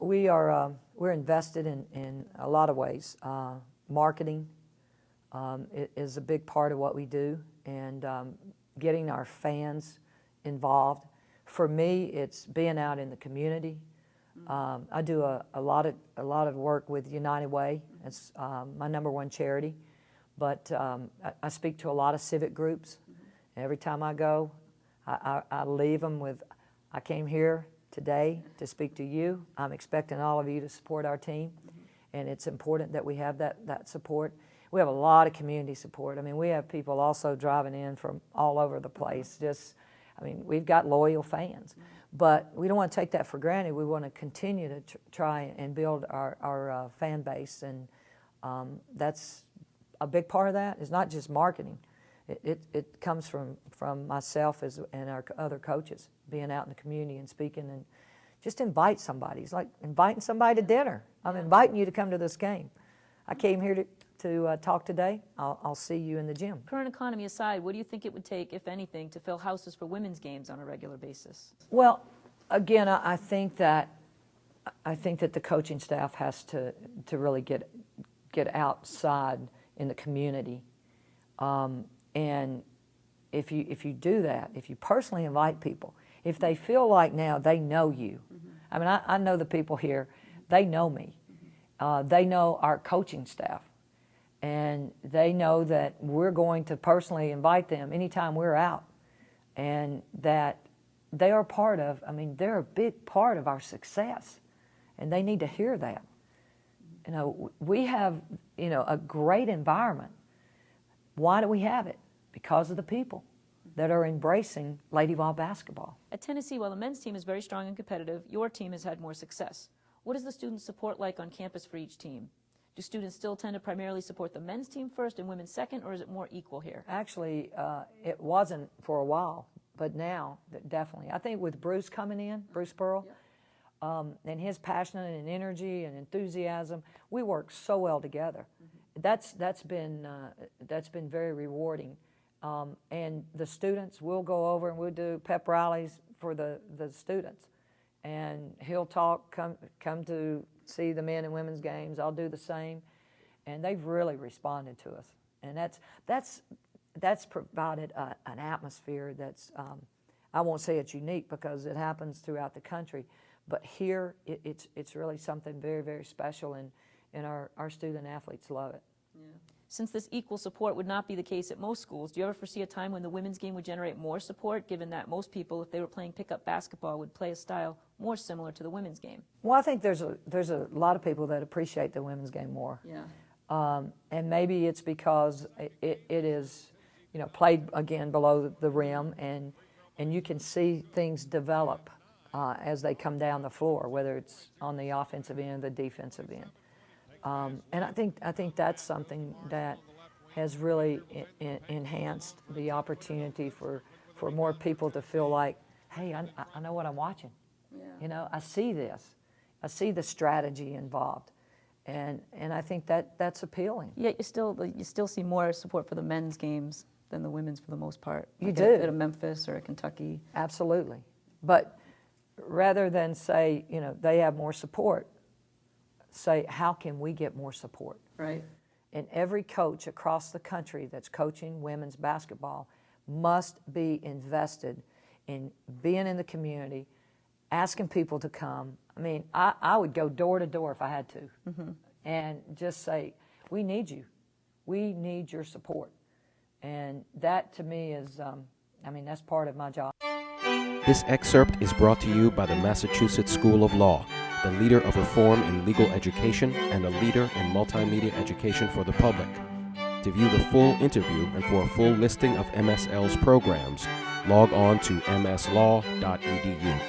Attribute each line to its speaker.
Speaker 1: we're invested in a lot of ways. Marketing is a big part of what we do, and getting our fans involved. For me, it's being out in the community. I do a lot of work with United Way. It's my #1 charity, but I speak to a lot of civic groups. Every time I go, I leave them with, I came here today to speak to you. I'm expecting all of you to support our team, and it's important that we have that support. We have a lot of community support. I mean, we have people also driving in from all over the place. We've got loyal fans, but we don't want to take that for granted. We want to continue to try and build our fan base, and that's a big part of that. It's not just marketing. It comes from myself and our other coaches, being out in the community and speaking, and just invite somebody. It's like inviting somebody to dinner. I'm inviting you to come to this game. I came here to talk today. I'll see you in the gym.
Speaker 2: Current economy aside, what do you think it would take, if anything, to fill houses for women's games on a regular basis?
Speaker 1: Well, again, I think that the coaching staff has to really get outside in the community. And if you do that, if you personally invite people, if they feel like now they know you, I mean, I know the people here, they know me. They know our coaching staff, and they know that we're going to personally invite them anytime we're out, and that they are part of, they're a big part of our success, and they need to hear that. We have, a great environment. Why do we have it? Because of the people that are embracing Lady Vol basketball.
Speaker 2: At Tennessee, while the men's team is very strong and competitive, your team has had more success. What is the student support like on campus for each team? Do students still tend to primarily support the men's team first and women's second, or is it more equal here?
Speaker 1: Actually, it wasn't for a while, but now, definitely. I think with Bruce coming in, Bruce Pearl, and his passion and energy and enthusiasm, we work so well together. That's been very rewarding. And the students will go over and we'll do pep rallies for the students, and he'll talk, come to see the men and women's games. I'll do the same, and they've really responded to us, and that's provided an atmosphere that's I won't say it's unique because it happens throughout the country, but here it's really something very, very special, and our student athletes love it.
Speaker 2: Yeah. Since this equal support would not be the case at most schools, do you ever foresee a time when the women's game would generate more support, given that most people, if they were playing pickup basketball, would play a style more similar to the women's game?
Speaker 1: Well, I think there's a lot of people that appreciate the women's game more.
Speaker 2: Yeah.
Speaker 1: And maybe it's because it is, played again below the rim, and you can see things develop as they come down the floor, whether it's on the offensive end or the defensive end. And I think that's something that has really enhanced the opportunity for more people to feel like, hey, I know what I'm watching. Yeah. I see this. I see the strategy involved. And I think that's appealing.
Speaker 2: Yet you still see more support for the men's games than the women's for the most part.
Speaker 1: You
Speaker 2: like
Speaker 1: do.
Speaker 2: At a Memphis or a Kentucky.
Speaker 1: Absolutely. But rather than say, they have more support, say, how can we get more support?
Speaker 2: Right.
Speaker 1: And every coach across the country that's coaching women's basketball must be invested in being in the community, asking people to come. I would go door to door if I had to, and just say, we need you. We need your support. And that, to me, is, that's part of my job.
Speaker 3: This excerpt is brought to you by the Massachusetts School of Law, the leader of reform in legal education and a leader in multimedia education for the public. To view the full interview and for a full listing of MSL's programs, log on to mslaw.edu.